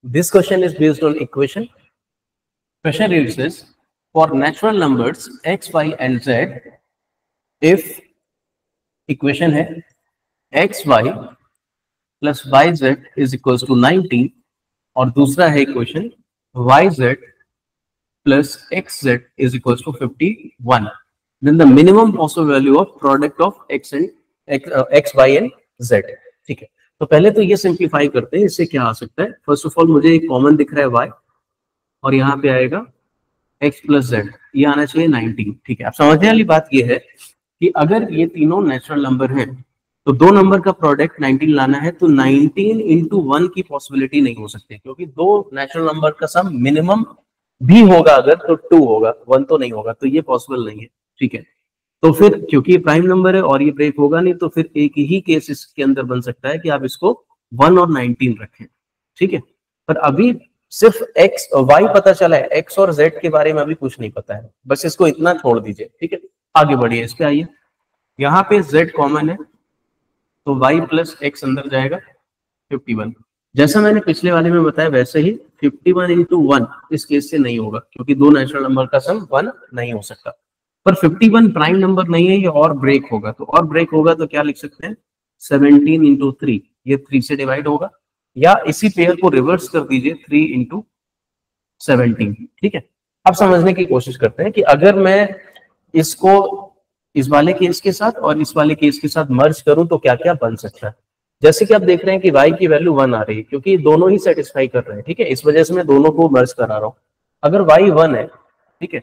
This question is based on equation. Question reads as, for natural numbers x, y and z, if equation है x, y plus y, z is equals to 90 और दूसरा है equation y, z plus x, z is equals to 51, then the minimum possible value of product of x, y and z. ठीक है, तो पहले तो ये सिंप्लीफाई करते हैं, इससे क्या आ सकता है। फर्स्ट ऑफ ऑल मुझे एक कॉमन दिख रहा है y और यहाँ पे आएगा x प्लस z, ये आना चाहिए 19। ठीक है, अब समझने वाली बात ये है कि अगर ये तीनों नेचुरल नंबर हैं तो दो नंबर का प्रोडक्ट 19 लाना है, तो 19 इंटू 1 की पॉसिबिलिटी नहीं हो सकती, क्योंकि दो नेचुरल नंबर का सम मिनिमम भी होगा अगर तो 2 होगा, 1 तो नहीं होगा, तो ये पॉसिबल नहीं है। ठीक है, तो फिर क्योंकि ये प्राइम नंबर है और ये ब्रेक होगा नहीं, तो फिर एक ही केस इसके अंदर बन सकता है कि आप इसको 1 और 19 रखें। ठीक है, पर अभी सिर्फ x y पता चला है, x और z के बारे में अभी कुछ नहीं पता है, बस इसको इतना छोड़ दीजिए। ठीक है, आगे बढ़िए, इस पे आइए। यहाँ पे z कॉमन है तो y प्लस x अंदर जाएगा 51। जैसा मैंने पिछले वाले में बताया वैसे ही 51 इंटू 1 इस केस से नहीं होगा, क्योंकि दो नेचुरल नंबर का सम 1 नहीं हो सकता। पर 51 प्राइम नंबर नहीं है, ये और ब्रेक होगा, तो और ब्रेक होगा तो क्या लिख सकते हैं 17 इंटू 3, ये 3 से डिवाइड होगा, या इसी पेयर को रिवर्स कर दीजिए 3 इंटू 17। ठीक है, अब समझने की कोशिश करते हैं कि अगर मैं इसको इस वाले केस के साथ और इस वाले केस के साथ मर्ज करूं तो क्या क्या बन सकता है। जैसे कि आप देख रहे हैं कि y की वैल्यू 1 आ रही है, क्योंकि दोनों ही सेटिस्फाई कर रहे हैं। ठीक है, इस वजह से मैं दोनों को मर्ज करा रहा हूं। अगर y 1 है, ठीक है,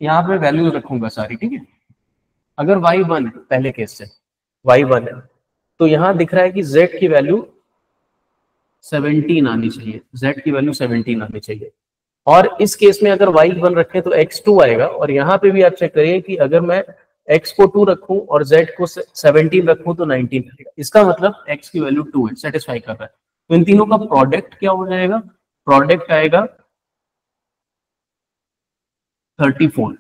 यहाँ पे वैल्यू रखूंगा सारी। ठीक है, अगर y 1 है, पहले केस से y 1 है, तो यहाँ दिख रहा है कि z की वैल्यू 17 आनी चाहिए, z की वैल्यू 17 आनी चाहिए। और इस केस में अगर y 1 रखें तो x 2 आएगा, और यहाँ पे भी आप चेक करिए कि अगर मैं x को 2 रखूं और z को 17 रखूं तो 19 आएगा। इसका मतलब x की वैल्यू 2 है, सेटिस्फाई कर रहा है। तो इन तीनों का प्रोडक्ट क्या हो जाएगा, प्रोडक्ट आएगा 34।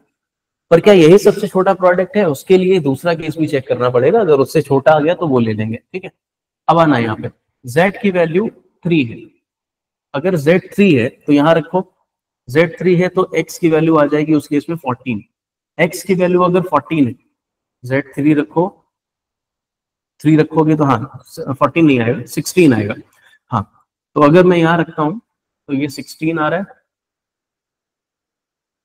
पर क्या यही सबसे छोटा प्रोडक्ट है, उसके लिए दूसरा केस भी चेक करना पड़ेगा, अगर उससे छोटा आ गया तो वो ले लेंगे। ठीक है, अब आना यहाँ पे z की वैल्यू 3 है, अगर z 3 है तो यहाँ रखो, z 3 है तो x की वैल्यू आ जाएगी उस केस में 14। x की वैल्यू अगर 14 है, z 3 रखो, 3 रखोगे तो हाँ 14 नहीं आएगा, 16 आएगा। हाँ, तो अगर मैं यहाँ रखता हूं तो ये 16 आ रहा है।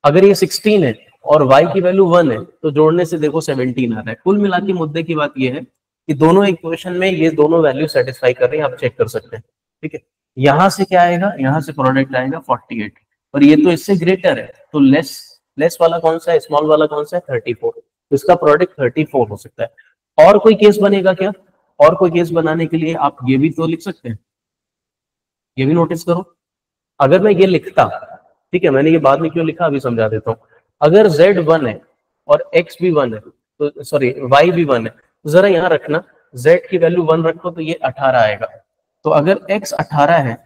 अगर ये 16 है और y की वैल्यू 1 है तो जोड़ने से देखो 17 आ रहा है। कुल मिला के मुद्दे की बात ये है कि दोनों इक्वेशन में ये दोनों वैल्यू सेटिस्फाई कर रही है, आप चेक कर सकते हैं। ठीक है, यहां से क्या आएगा, यहां से प्रोडक्ट आएगा 48, और ये तो इससे ग्रेटर है, तो लेस वाला कौन सा है, स्मॉल वाला कौन सा है 34, तो इसका प्रोडक्ट 34 हो सकता है। और कोई केस बनेगा क्या, और कोई केस बनाने के लिए आप ये भी तो लिख सकते हैं, ये भी नोटिस करो। अगर मैं ये लिखता, ठीक है, मैंने ये बाद में क्यों लिखा अभी समझा देता हूँ। अगर z 1 है और x भी 1 है, तो सॉरी y भी 1 है, तो जरा यहाँ रखना z की वैल्यू 1 रखो तो ये 18 आएगा। तो अगर x 18 है,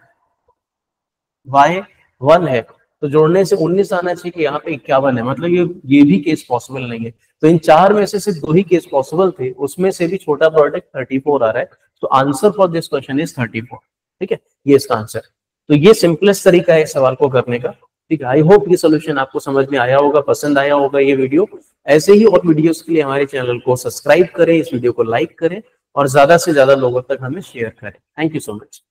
y 1 है, तो जोड़ने से 19 आना चाहिए कि यहाँ पे 51 है, मतलब ये भी केस पॉसिबल नहीं है। तो इन चार में से सिर्फ 2 ही केस पॉसिबल थे, उसमें से भी छोटा प्रोडक्ट 34 आ रहा है। तो answer for this question is 34। ठीक है, ये इसका आंसर। तो ये सिंपलेस्ट तरीका है इस सवाल को करने का। ठीक है, आई होप ये सोल्यूशन आपको समझ में आया होगा, पसंद आया होगा ये वीडियो। ऐसे ही और वीडियोस के लिए हमारे चैनल को सब्सक्राइब करें, इस वीडियो को लाइक करें और ज्यादा से ज्यादा लोगों तक हमें शेयर करें। Thank you so much.